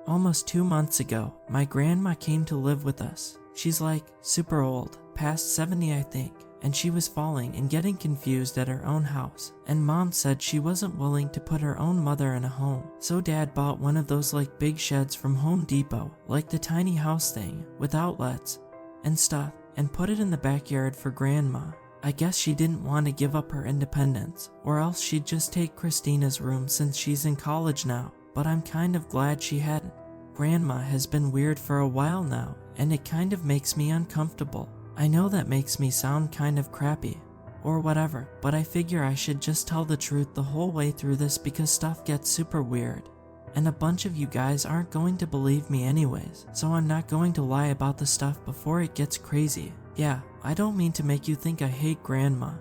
Almost 2 months ago, my grandma came to live with us. She's like super old, past 70 I think, and she was falling and getting confused at her own house, and mom said she wasn't willing to put her own mother in a home. So dad bought one of those like big sheds from Home Depot, like the tiny house thing, with outlets and stuff, and put it in the backyard for grandma. I guess she didn't want to give up her independence, or else she'd just take Christina's room since she's in college now, but I'm kind of glad she hadn't. Grandma has been weird for a while now, and it kind of makes me uncomfortable. I know that makes me sound kind of crappy, or whatever, but I figure I should just tell the truth the whole way through this because stuff gets super weird. And a bunch of you guys aren't going to believe me anyways, so I'm not going to lie about the stuff before it gets crazy. Yeah, I don't mean to make you think I hate grandma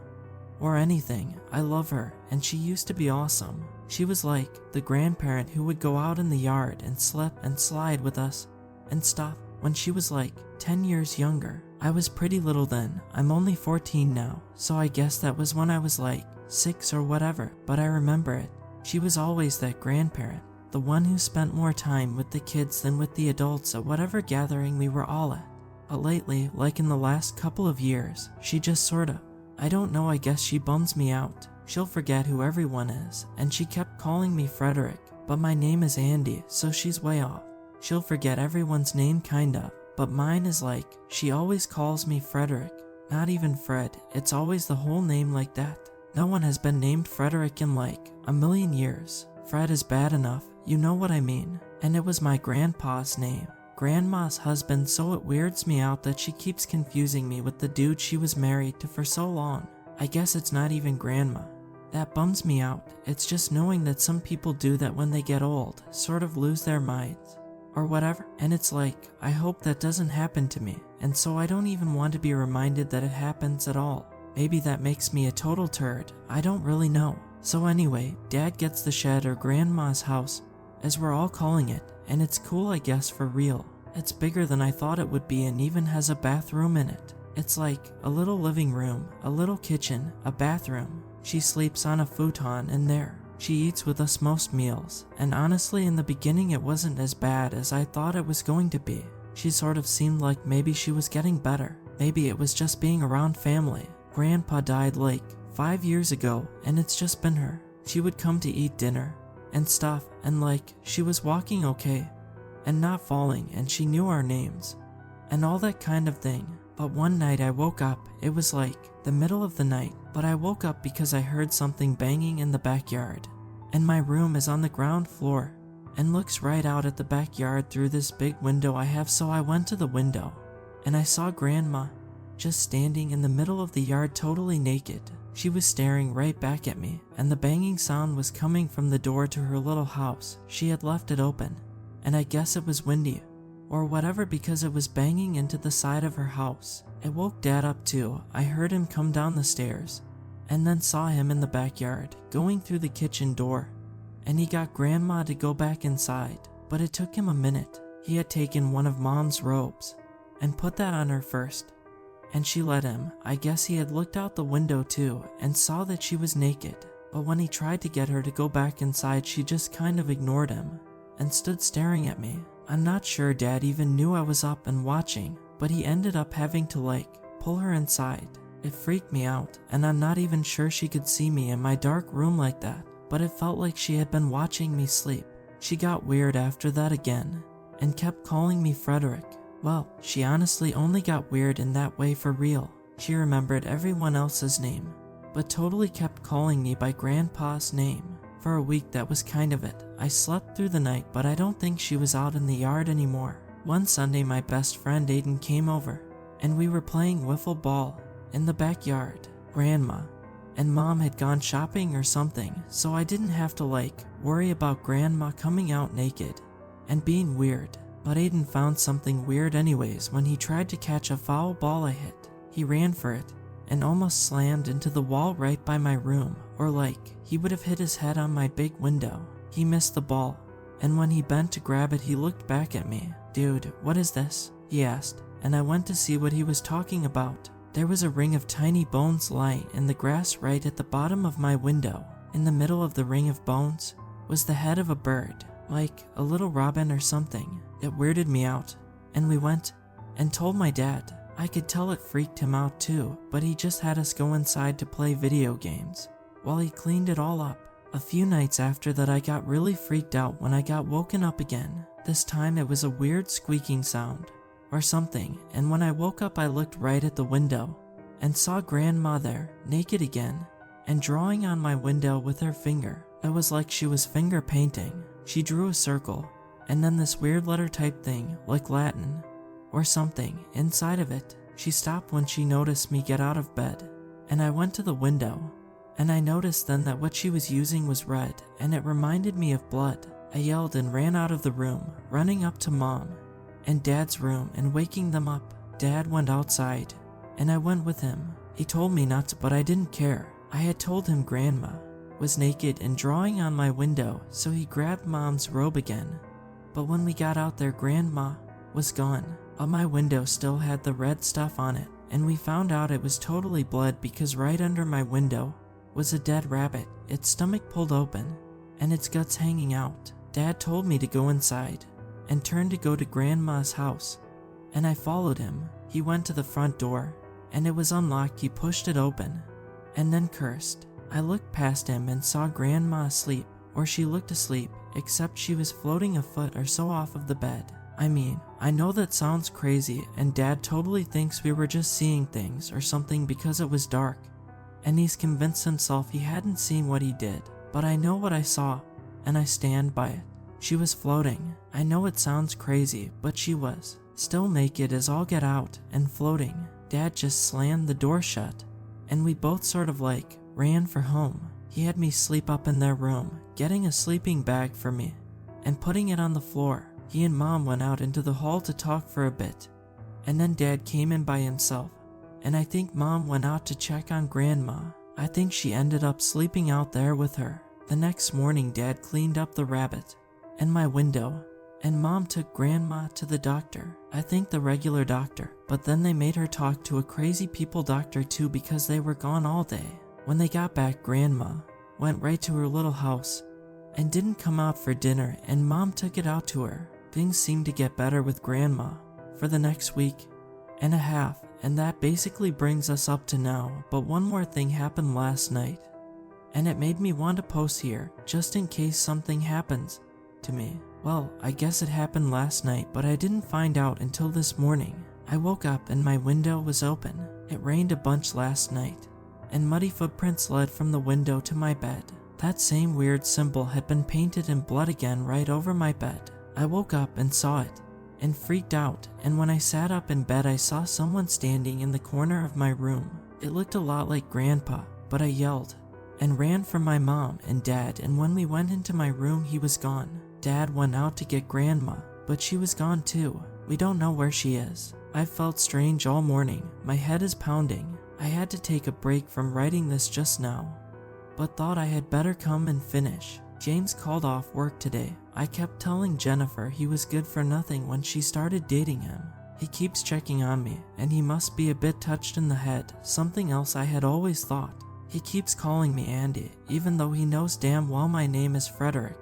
or anything. I love her, and she used to be awesome. She was like the grandparent who would go out in the yard and slip and slide with us and stuff when she was like 10 years younger. I was pretty little then. I'm only 14 now, so I guess that was when I was like 6 or whatever, but I remember it. She was always that grandparent, the one who spent more time with the kids than with the adults at whatever gathering we were all at. But lately, like in the last couple of years, she just sorta, I don't know, I guess she bums me out. She'll forget who everyone is, and she kept calling me Frederick, but my name is Andy, so she's way off. She'll forget everyone's name kind of, but mine is like, she always calls me Frederick, not even Fred, it's always the whole name like that. No one has been named Frederick in like a million years. Fred is bad enough, you know what I mean, and it was my grandpa's name, grandma's husband, so it weirds me out that she keeps confusing me with the dude she was married to for so long. I guess it's not even grandma. That bums me out. It's just knowing that some people do that when they get old, sort of lose their minds or whatever, and it's like, I hope that doesn't happen to me, and so I don't even want to be reminded that it happens at all. Maybe that makes me a total turd, I don't really know. So anyway, dad gets the shed, or grandma's house, as we're all calling it, and it's cool I guess, for real. It's bigger than I thought it would be and even has a bathroom in it. It's like a little living room, a little kitchen, a bathroom. She sleeps on a futon in there. She eats with us most meals, and honestly in the beginning it wasn't as bad as I thought it was going to be. She sort of seemed like maybe she was getting better. Maybe it was just being around family. Grandpa died like 5 years ago, and it's just been her. She would come to eat dinner and stuff, and like, she was walking okay and not falling, and she knew our names and all that kind of thing. But one night I woke up, it was like the middle of the night, but I woke up because I heard something banging in the backyard, and my room is on the ground floor and looks right out at the backyard through this big window I have, so I went to the window and I saw grandma just standing in the middle of the yard totally naked. She was staring right back at me, and the banging sound was coming from the door to her little house. She had left it open, and I guess it was windy or whatever because it was banging into the side of her house. It woke Dad up too. I heard him come down the stairs and then saw him in the backyard going through the kitchen door, and he got Grandma to go back inside, but it took him a minute. He had taken one of Mom's robes and put that on her first, and she let him. I guess he had looked out the window too and saw that she was naked, but when he tried to get her to go back inside, she just kind of ignored him and stood staring at me. I'm not sure Dad even knew I was up and watching, but he ended up having to like pull her inside. It freaked me out, and I'm not even sure she could see me in my dark room like that, but it felt like she had been watching me sleep. She got weird after that again and kept calling me Frederick. Well, she honestly only got weird in that way for real. She remembered everyone else's name, but totally kept calling me by Grandpa's name. For a week that was kind of it. I slept through the night, but I don't think she was out in the yard anymore. One Sunday my best friend Aiden came over, and we were playing wiffle ball in the backyard. Grandma and Mom had gone shopping or something, so I didn't have to like worry about Grandma coming out naked and being weird. But Aiden found something weird anyways when he tried to catch a foul ball I hit. He ran for it and almost slammed into the wall right by my room, or like he would have hit his head on my big window. He missed the ball, and when he bent to grab it, he looked back at me. "Dude, what is this?" he asked, and I went to see what he was talking about. There was a ring of tiny bones lying in the grass right at the bottom of my window. In the middle of the ring of bones was the head of a bird. like a little robin or something. It weirded me out, and we went and told my dad. I could tell it freaked him out too, but he just had us go inside to play video games while he cleaned it all up. A few nights after that, I got really freaked out when I got woken up again. This time it was a weird squeaking sound or something, and when I woke up I looked right at the window and saw Grandma there, naked again, and drawing on my window with her finger. It was like she was finger painting. She drew a circle, and then this weird letter type thing, like Latin or something, inside of it. She stopped when she noticed me get out of bed, and I went to the window, and I noticed then that what she was using was red, and it reminded me of blood. I yelled and ran out of the room, running up to Mom and Dad's room and waking them up. Dad went outside, and I went with him. He told me not to, but I didn't care. I had told him Grandma was naked and drawing on my window, so he grabbed Mom's robe again. But when we got out there, Grandma was gone, but my window still had the red stuff on it, and we found out it was totally blood because right under my window was a dead rabbit, its stomach pulled open, and its guts hanging out. Dad told me to go inside and turned to go to Grandma's house, and I followed him. He went to the front door, and it was unlocked. He pushed it open, and then cursed. I looked past him and saw Grandma asleep, or she looked asleep, except she was floating a foot or so off of the bed. I mean, I know that sounds crazy, and Dad totally thinks we were just seeing things or something because it was dark, and he's convinced himself he hadn't seen what he did. But I know what I saw, and I stand by it. She was floating. I know it sounds crazy, but she was. Still naked as all get out and floating. Dad just slammed the door shut, and we both sort of like ran for home. He had me sleep up in their room, getting a sleeping bag for me and putting it on the floor. He and Mom went out into the hall to talk for a bit, and then Dad came in by himself, and I think Mom went out to check on Grandma. I think she ended up sleeping out there with her. The next morning, Dad cleaned up the rabbit and my window, and Mom took Grandma to the doctor. I think the regular doctor, but then they made her talk to a crazy people doctor too because they were gone all day. When they got back, Grandma went right to her little house and didn't come out for dinner, and Mom took it out to her. Things seemed to get better with Grandma for the next week and a half, and that basically brings us up to now. But one more thing happened last night, and it made me want to post here just in case something happens to me. Well, I guess it happened last night, but I didn't find out until this morning. I woke up and my window was open. It rained a bunch last night, and muddy footprints led from the window to my bed. That same weird symbol had been painted in blood again right over my bed. I woke up and saw it and freaked out, and when I sat up in bed I saw someone standing in the corner of my room. It looked a lot like Grandpa, but I yelled and ran for my Mom and Dad, and when we went into my room he was gone. Dad went out to get Grandma, but she was gone too. We don't know where she is. I've felt strange all morning. My head is pounding. I had to take a break from writing this just now, but thought I had better come and finish. James called off work today. I kept telling Jennifer he was good for nothing when she started dating him. He keeps checking on me, and he must be a bit touched in the head, something else I had always thought. He keeps calling me Andy, even though he knows damn well my name is Frederick.